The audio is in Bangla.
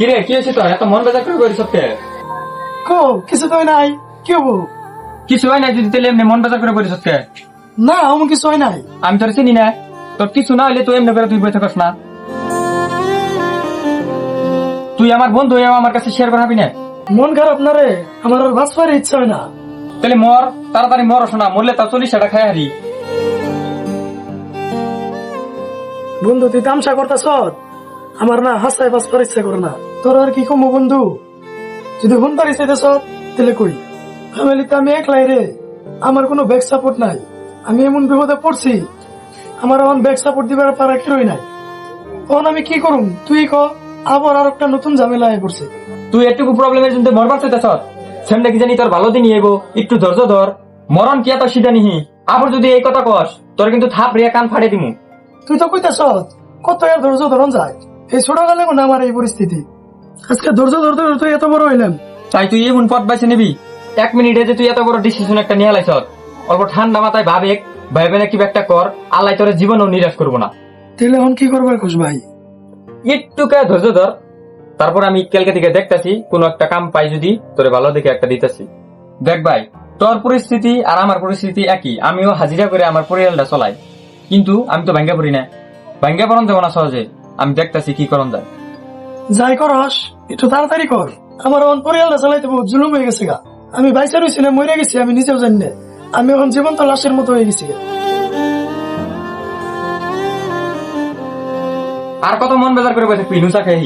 কিরে কি হয়েছে তোর এত মন বেজার করে করিস কে? কো কিছু তো নাই, কি হবো? কিছু হয় না যদি তাহলে এমনি মন বেজার করে করিস কে? না আমার কিছু হয় নাই। আমি তোর চিনি না, তোর কিছু না হইলে তুই এমনি করে তুই বই থাকস না। তুই আমার বন্ধু হয়ে আমার কাছে শেয়ার করাবি না। মন খারাপ না রে, আমার আর বাঁচবার ইচ্ছা হয় না। তাহলে মর, তাড়াতাড়ি মর, শোনা মরলে তার 40 টাকা খাই হারি। বন্ধু তুই তামসা করতেছ, আমার না হাসায় বাঁচবার ইচ্ছা করে না। তোর আর কি কমো বন্ধু, যদি ফোন পারিস তাহলে কই। ফ্যামিলিতে আমি একলাই রে, আমার কোনো ব্যাক সাপোর্ট নাই। আমি এমন বিপদে পড়ছি, আমার এখন ব্যাক সাপোর্ট দিবার পারা কেউই নাই। তখন আমি কি করুম তুই ক, আবার আর একটা নতুন ঝামেলা হয়ে পড়ছে। তুই এটুকু প্রবলেমের জন্য মরবার চাইতেছ, সেমনে কি জানি তোর ভালো দিন আইব, একটু ধৈর্য ধর। মরণ কি এত সিধা নিহি, আবার যদি এই কথা কস তোর কিন্তু থাপ রিয়া কান ফাড়ে দিমু। তুই তো কইতেছ কত আর ধৈর্য ধরন যায়, এই ছোটকালে না আমার এই পরিস্থিতি। আজকে ধৈর্য ধরতে ধরতে এত বড় হইলাম। তাই তুই এমন পথ বাইছে নিবি, 1 মিনিটে যে তুই এত বড় ডিসিশন একটা নিয়ে লাইছ। অল্প ঠান্ডা মাথায় ভাবে না কি একটা কর, আল্লাহ তোর জীবনও নিরাশ করবো না। তাহলে এখন কি করবার খুশ ভাই? একটু কে ধৈর্য ধর, তারপর আমি কালকে থেকে দেখতাছি কোন একটা কাম পাই যদি তোরে ভালো দেখে একটা দিতেছি। দেখ ভাই, তোর পরিস্থিতি আর আমার পরিস্থিতি একই, আমিও হাজিরা করে আমার পরিয়ালটা চলাই, কিন্তু আমি তো ভাঙ্গা পড়ি না। ভাঙ্গা পড়ন যাবো না সহজে, আমি দেখতাছি কি করন যায়। যাই করস একটু তাড়াতাড়ি কর, আমার এখন পরিয়ালটা চালাইতে বহুত জুলুম হয়ে গেছে গা। আমি বাইসা রয়েছি না মরে গেছি আমি নিজেও জানি না। আমি এখন জীবন্ত লাশের মতো হয়ে গেছি গা। আর কত মন বেজার করে বসে তুই নুসা খেয়ে